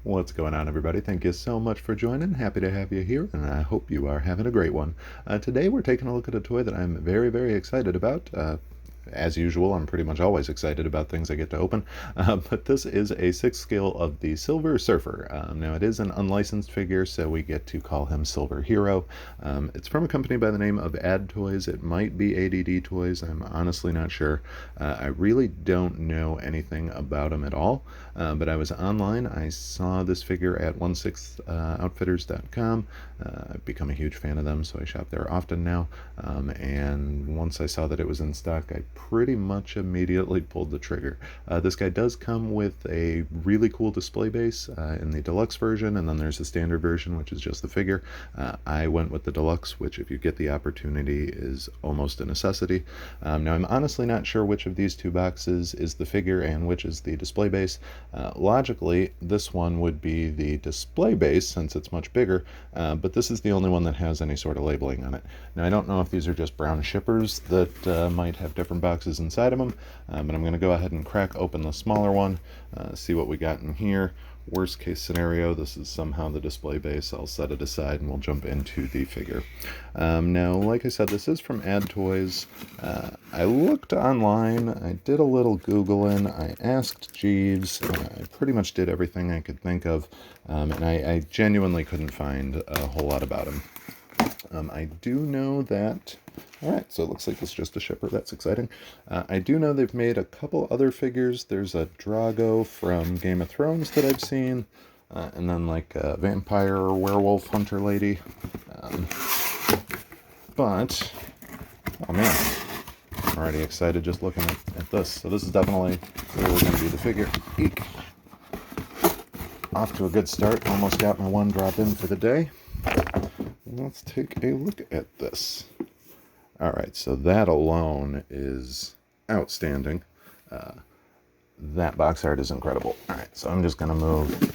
What's going on, everybody? Thank you so much for joining. Happy to have you here, and I hope you are having a great one. Today, we're taking a look at a toy that I'm very, very excited about. As usual, I'm pretty much always excited about things I get to open, but this is a 6th scale of the Silver Surfer. Now, it is an unlicensed figure, so we get to call him Silver Hero. It's from a company by the name of Ad Toys. It might be ADD Toys. I'm honestly not sure. I really don't know anything about him at all, but I was online. I saw this figure at 16outfitters.com. I've become a huge fan of them, so I shop there often now. And once I saw that it was in stock, I pretty much immediately pulled the trigger. This guy does come with a really cool display base in the deluxe version, and then there's the standard version, which is just the figure. I went with the deluxe, which, if you get the opportunity, is almost a necessity. Now, I'm honestly not sure which of these two boxes is the figure and which is the display base. Logically, this one would be the display base since it's much bigger, but this is the only one that has any sort of labeling on it. Now, I don't know if these are just brown shippers that might have different boxes inside of them, but I'm going to go ahead and crack open the smaller one, see what we got in here. Worst case scenario, this is somehow the display base. I'll set it aside and we'll jump into the figure. Now, like I said, this is from Ad Toys. I looked online, I did a little Googling, I asked Jeeves, I pretty much did everything I could think of, and I genuinely couldn't find a whole lot about him. I do know that... Alright, so it looks like it's just a shipper. That's exciting. I do know they've made a couple other figures. There's a Drago from Game of Thrones that I've seen, and then like a vampire or werewolf hunter lady. But, oh man, I'm already excited just looking at this. So this is definitely going to be the figure. Eek! Off to a good start. Almost got my one drop in for the day. Let's take a look at this. Alright, so that alone is outstanding. That box art is incredible. Alright, so I'm just going to move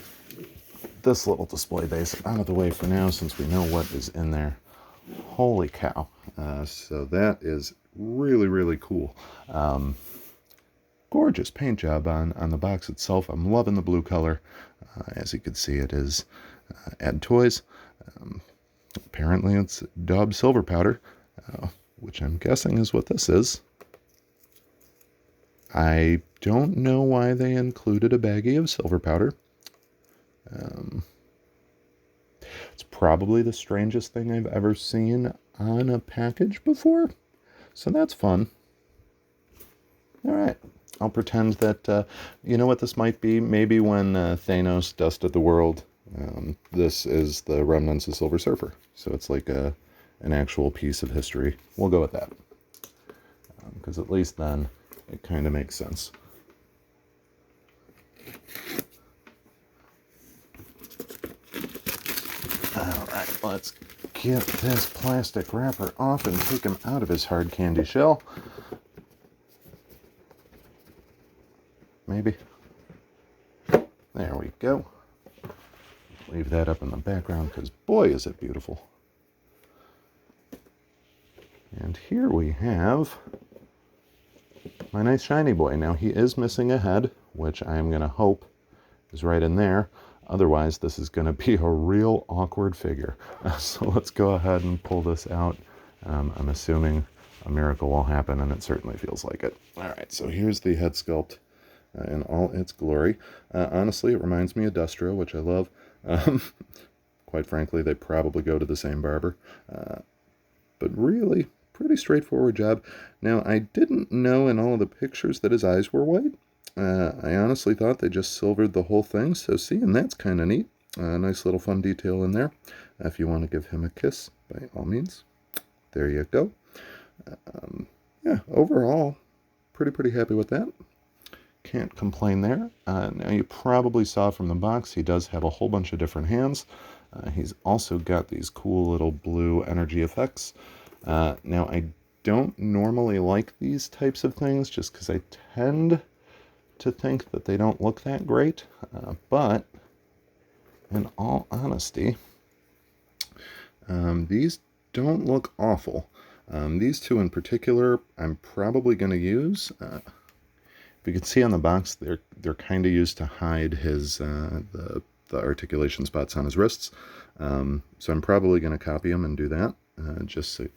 this little display base out of the way for now since we know what is in there. Holy cow. So that is really, really cool. Gorgeous paint job on the box itself. I'm loving the blue color. As you can see, it is Ad Toys. Apparently it's Daub silver powder, which I'm guessing is what this is. I don't know why they included a baggie of silver powder. It's probably the strangest thing I've ever seen on a package before, so that's fun. Alright, I'll pretend that, you know what this might be? Maybe when Thanos dusted the world, this is the remnants of Silver Surfer. So it's like an actual piece of history. We'll go with that. Because at least then it kind of makes sense. Alright, let's get this plastic wrapper off and take him out of his hard candy shell. Maybe. There we go. Leave that up in the background because boy is it beautiful. And here we have my nice shiny boy. Now he is missing a head, which I am going to hope is right in there. Otherwise this is going to be a real awkward figure. So let's go ahead and pull this out. I'm assuming a miracle will happen, and it certainly feels like it. Alright, so here's the head sculpt in all its glory. Honestly, it reminds me of Destro, which I love. Quite frankly, they probably go to the same barber. But really, pretty straightforward job. Now, I didn't know in all of the pictures that his eyes were white. I honestly thought they just silvered the whole thing, so see, and that's kind of neat. Nice little fun detail in there. If you want to give him a kiss, by all means, there you go. Yeah, overall, pretty happy with that. Can't complain there. Now you probably saw from the box he does have a whole bunch of different hands. He's also got these cool little blue energy effects. Now I don't normally like these types of things just because I tend to think that they don't look that great, but in all honesty, these don't look awful. These two in particular I'm probably going to use. You can see on the box they're kind of used to hide his the the articulation spots on his wrists. So I'm probably going to copy him and do that. Just so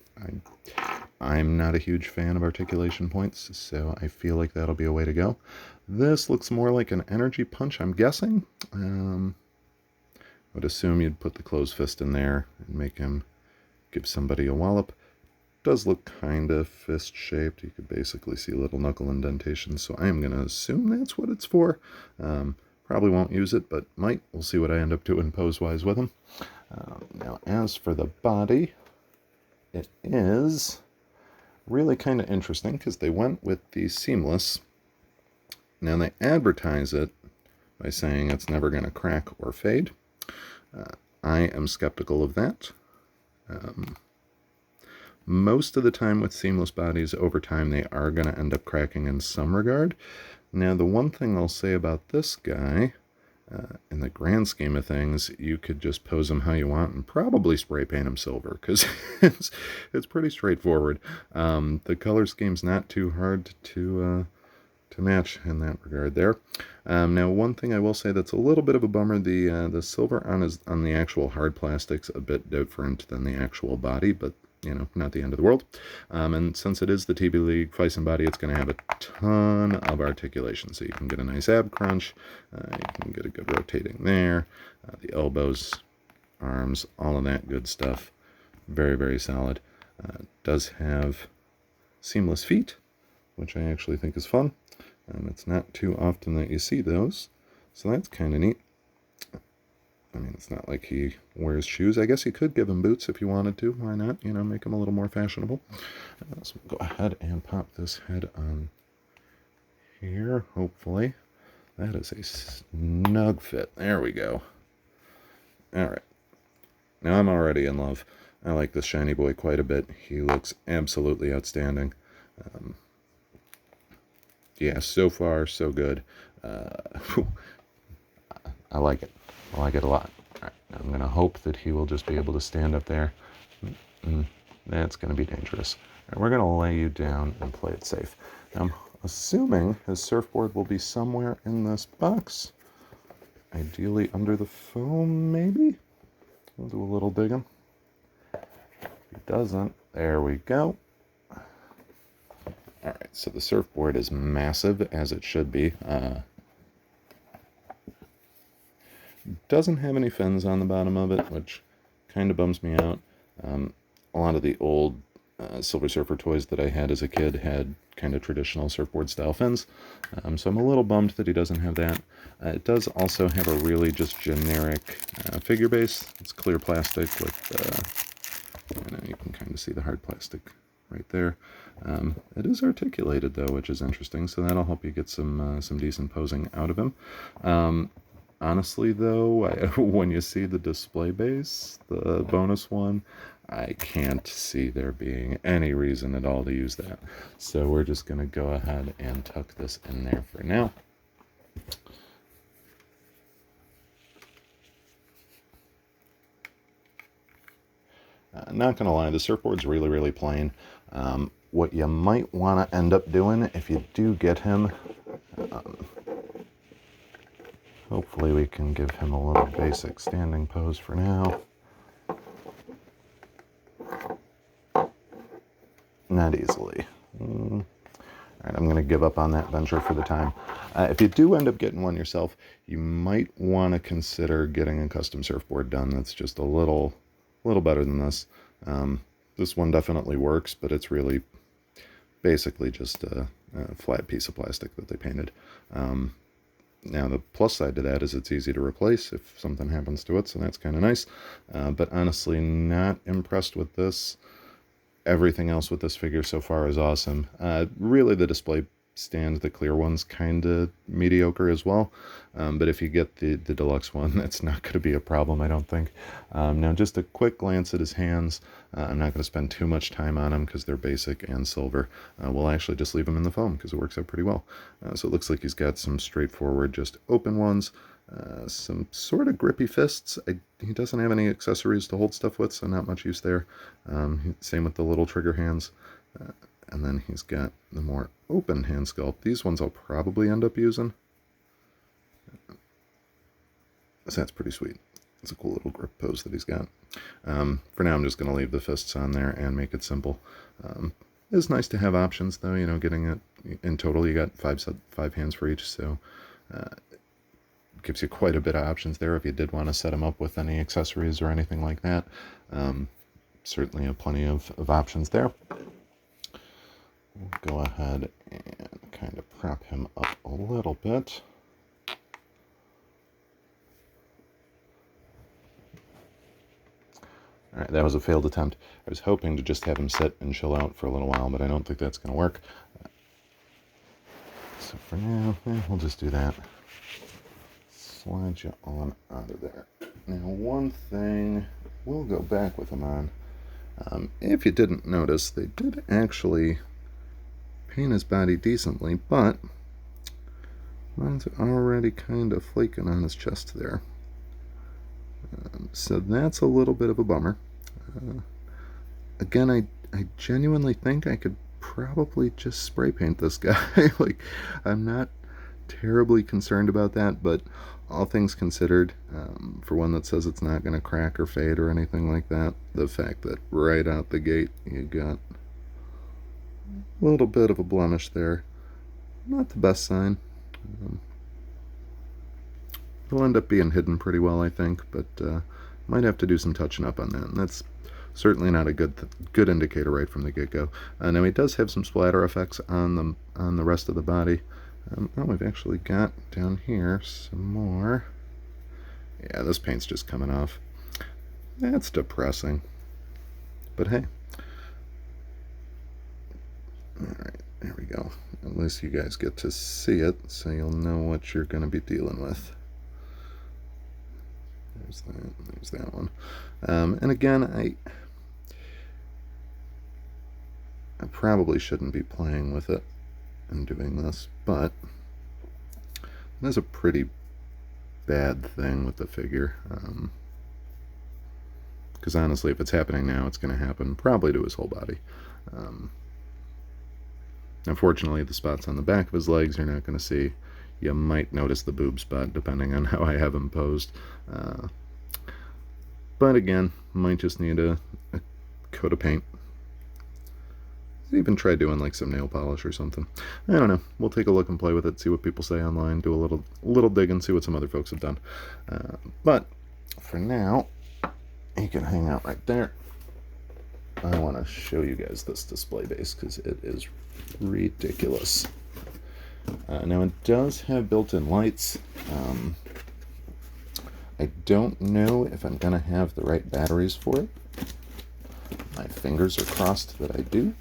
I'm not a huge fan of articulation points, so I feel like that'll be a way to go. This looks more like an energy punch, I'm guessing. I would assume you'd put the closed fist in there and make him give somebody a wallop. Does look kind of fist shaped. You could basically see little knuckle indentations, so I am going to assume that's what it's for. Probably won't use it, but might. We'll see what I end up doing pose-wise with him. Now, as for the body, it is really kind of interesting because they went with the seamless. Now, they advertise it by saying it's never going to crack or fade. I am skeptical of that. Most of the time with seamless bodies, over time, they are going to end up cracking in some regard. Now, the one thing I'll say about this guy, in the grand scheme of things, you could just pose him how you want and probably spray paint him silver, because it's pretty straightforward. The color scheme's not too hard to match in that regard there. Now, one thing I will say that's a little bit of a bummer, the silver on the actual hard plastic's a bit different than the actual body, but you know, not the end of the world. And since it is the TB League Fison body, it's going to have a ton of articulation. So you can get a nice ab crunch. You can get a good rotating there. The elbows, arms, all of that good stuff. Very, very solid. Does have seamless feet, which I actually think is fun. It's not too often that you see those. So that's kind of neat. I mean, it's not like he wears shoes. I guess you could give him boots if you wanted to. Why not? You know, make him a little more fashionable. So we'll go ahead and pop this head on here, hopefully. That is a snug fit. There we go. All right. Now I'm already in love. I like this shiny boy quite a bit. He looks absolutely outstanding. Yeah, so far, so good. I like it. I like it a lot. All right, now I'm going to hope that he will just be able to stand up there. That's going to be dangerous. All right, we're going to lay you down and play it safe. Now, I'm assuming his surfboard will be somewhere in this box. Ideally under the foam, maybe? We'll do a little digging. If he doesn't, there we go. All right, so the surfboard is massive, as it should be. Doesn't have any fins on the bottom of it, which kind of bums me out. A lot of the old Silver Surfer toys that I had as a kid had kind of traditional surfboard style fins, so I'm a little bummed that he doesn't have that. It does also have a really just generic figure base. It's clear plastic with, you can kind of see the hard plastic right there. It is articulated though, which is interesting, so that'll help you get some decent posing out of him. Honestly, though, when you see the display base, the bonus one, I can't see there being any reason at all to use that. So we're just going to go ahead and tuck this in there for now. Not going to lie, the surfboard's really, really plain. What you might want to end up doing if you do get him... hopefully we can give him a little basic standing pose for now. Not easily. All right, I'm going to give up on that venture for the time. If you do end up getting one yourself, you might want to consider getting a custom surfboard done that's just a little better than this. This one definitely works, but it's really basically just a flat piece of plastic that they painted. Now, the plus side to that is it's easy to replace if something happens to it, so that's kind of nice. But honestly, not impressed with this. Everything else with this figure so far is awesome. Really, the display stand, the clear one's kind of mediocre as well. But if you get the deluxe one, that's not going to be a problem, I don't think. Now, just a quick glance at his hands. I'm not going to spend too much time on them because they're basic and silver. We'll actually just leave them in the foam because it works out pretty well. So it looks like he's got some straightforward, just open ones. Some sort of grippy fists. He doesn't have any accessories to hold stuff with, so not much use there. Same with the little trigger hands. And then he's got the more open hand sculpt. These ones I'll probably end up using. So that's pretty sweet. It's a cool little grip pose that he's got. For now, I'm just going to leave the fists on there and make it simple. It's nice to have options, though, you know, getting it in total, you got five hands for each, so gives you quite a bit of options there if you did want to set them up with any accessories or anything like that. Certainly have plenty of options there. We'll go ahead and kind of prop him up a little bit. All right, that was a failed attempt. I was hoping to just have him sit and chill out for a little while, but I don't think that's going to work. So for now, we'll just do that. Slide you on out of there. Now, one thing we'll go back with him on. If you didn't notice, they did actually paint his body decently, but mine's already kind of flaking on his chest there. So that's a little bit of a bummer. Again, I genuinely think I could probably just spray paint this guy. Like, I'm not terribly concerned about that, but all things considered, for one that says it's not going to crack or fade or anything like that, the fact that right out the gate you got a little bit of a blemish there, not the best sign. It'll end up being hidden pretty well, I think, but might have to do some touching up on that, and that's certainly not a good indicator right from the get-go. Now he does have some splatter effects on the rest of the body. Oh, we've actually got down here some more. Yeah, this paint's just coming off. That's depressing, but hey. Alright, there we go. At least you guys get to see it, so you'll know what you're going to be dealing with. There's that one. And again, I probably shouldn't be playing with it and doing this, but that's a pretty bad thing with the figure. Because honestly, if it's happening now, it's going to happen probably to his whole body. Unfortunately, the spots on the back of his legs you're not going to see. You might notice the boob spot depending on how I have him posed. But again, might just need a coat of paint. Even try doing like some nail polish or something. I don't know. We'll take a look and play with it, see what people say online, do a little dig and see what some other folks have done. But for now, he can hang out right there. I want to show you guys this display base because it is ridiculous. Now it does have built-in lights. I don't know if I'm going to have the right batteries for it. My fingers are crossed that I do.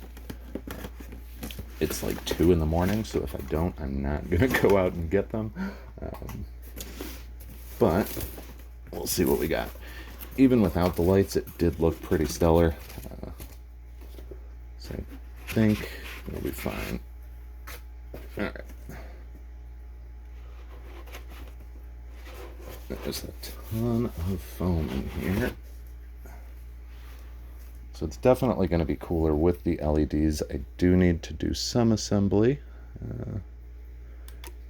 It's like 2 in the morning, so if I don't, I'm not going to go out and get them. But we'll see what we got. Even without the lights, it did look pretty stellar. So I think we'll be fine. All right. There's a ton of foam in here. So it's definitely going to be cooler with the LEDs. I do need to do some assembly. I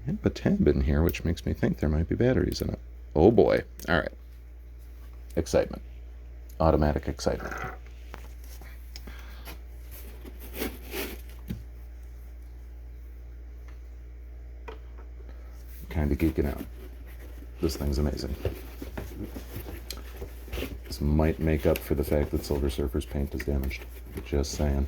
have a tab in here, which makes me think there might be batteries in it. Oh boy. All right. Excitement. Automatic excitement. Kind of geeking out. This thing's amazing. This might make up for the fact that Silver Surfer's paint is damaged. Just saying.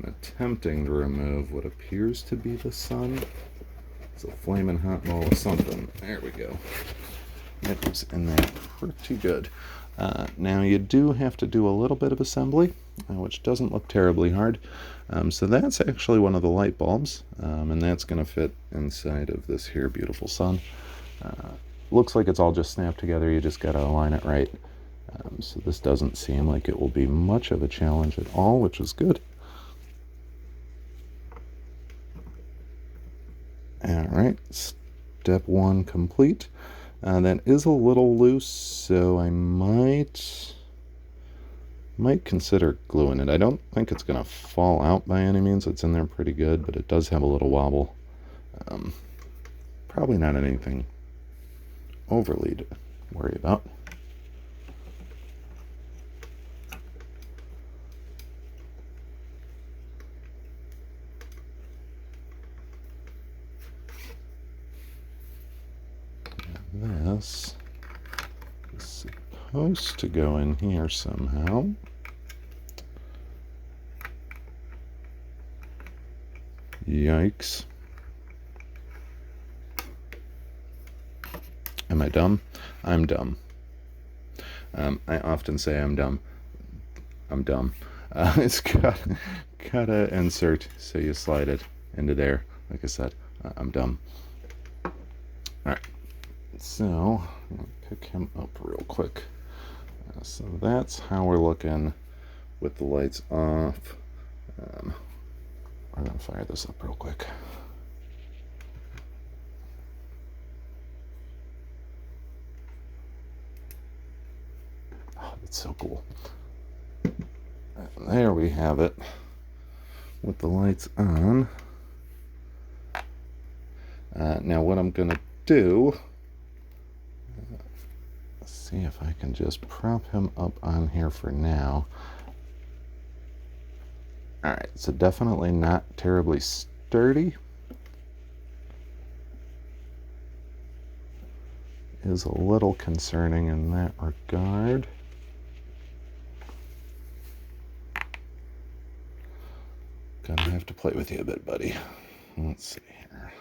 Attempting to remove what appears to be the sun. It's a flaming hot ball of something. There we go. It was in there pretty good. Now you do have to do a little bit of assembly, which doesn't look terribly hard. So that's actually one of the light bulbs, and that's going to fit inside of this here beautiful sun. Looks like it's all just snapped together. You just got to align it right. So this doesn't seem like it will be much of a challenge at all, which is good. All right, step one complete. That is a little loose, so I might consider gluing it. I don't think it's going to fall out by any means. It's in there pretty good, but it does have a little wobble. Probably not anything overly to worry about. This is supposed to go in here somehow. Yikes. Am I dumb? I'm dumb. I often say I'm dumb. I'm dumb. It's gotta insert, so you slide it into there. Like I said, I'm dumb. All right. So, I'm going to pick him up real quick. So that's how we're looking with the lights off. I'm going to fire this up real quick. Oh, that's so cool. And there we have it with the lights on. Now what I'm going to do, see if I can just prop him up on here for now. All right, so definitely not terribly sturdy. Is a little concerning in that regard. Gonna have to play with you a bit, buddy. Let's see here.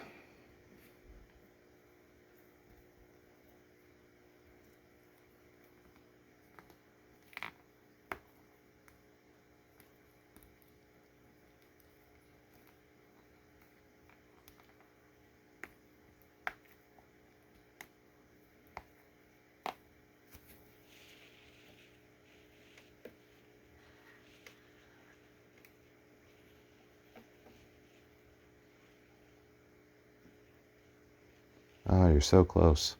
Oh, you're so close.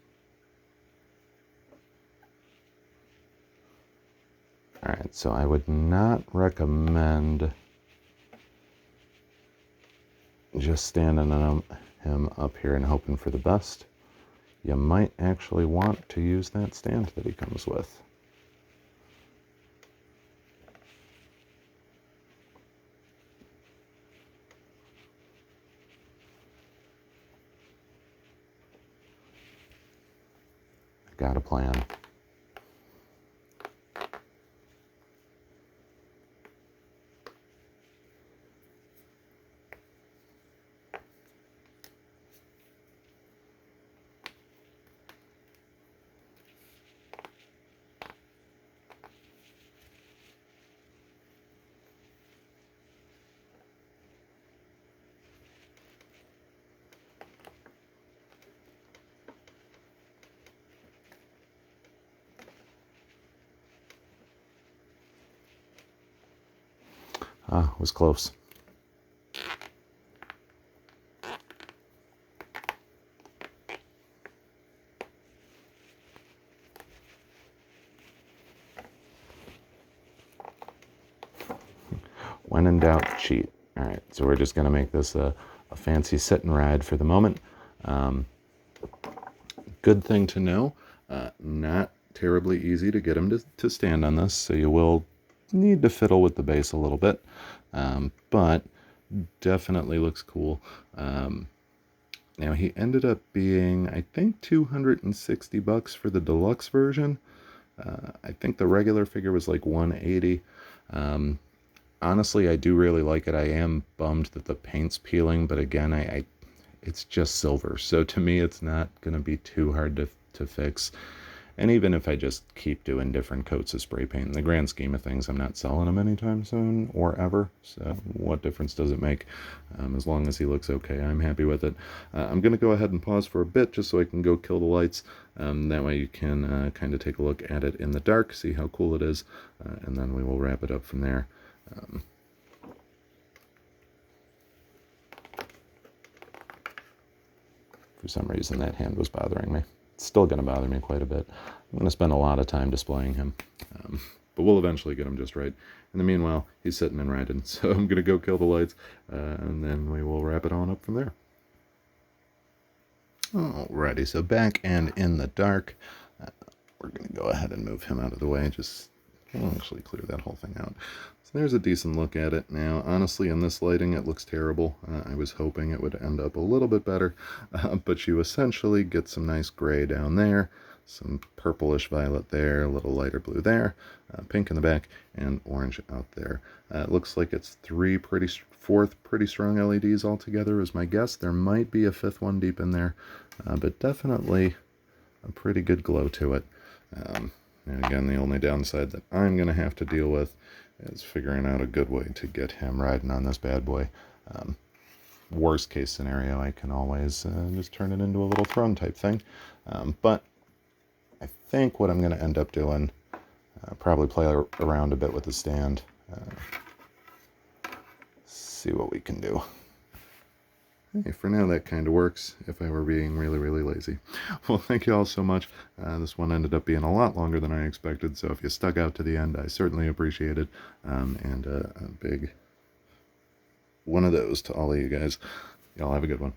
All right, so I would not recommend just standing him up here and hoping for the best. You might actually want to use that stand that he comes with. Got a plan. Ah, was close. When in doubt, cheat. All right, so we're just going to make this a fancy sit and ride for the moment. Good thing to know, not terribly easy to get him to stand on this, so you will need to fiddle with the base a little bit, but definitely looks cool. Now he ended up being, I think, $260 for the deluxe version. I think the regular figure was like $180. Honestly, I do really like it. I am bummed that the paint's peeling, but again, it's just silver, so to me it's not going to be too hard to fix. And even if I just keep doing different coats of spray paint, in the grand scheme of things, I'm not selling them anytime soon or ever, so what difference does it make? As long as he looks okay, I'm happy with it. I'm going to go ahead and pause for a bit just so I can go kill the lights. That way you can kind of take a look at it in the dark, see how cool it is, and then we will wrap it up from there. For some reason, that hand was bothering me. It's still going to bother me quite a bit. I'm going to spend a lot of time displaying him. But we'll eventually get him just right. In the meanwhile, he's sitting and riding, so I'm going to go kill the lights, and then we will wrap it on up from there. Alrighty, so back and in the dark, we're going to go ahead and move him out of the way. I'll actually clear that whole thing out. So there's a decent look at it. Now, honestly, in this lighting, it looks terrible. I was hoping it would end up a little bit better, but you essentially get some nice gray down there, some purplish violet there, a little lighter blue there, pink in the back, and orange out there. It looks like it's four pretty strong LEDs altogether is my guess. There might be a fifth one deep in there, but definitely a pretty good glow to it. And again, the only downside that I'm going to have to deal with is figuring out a good way to get him riding on this bad boy. Worst case scenario, I can always just turn it into a little throne type thing. But I think what I'm going to end up doing, probably play around a bit with the stand, see what we can do. Hey, for now that kind of works, if I were being really, really lazy. Well, thank you all so much. This one ended up being a lot longer than I expected, so if you stuck out to the end, I certainly appreciate it. And a big one of those to all of you guys. Y'all have a good one.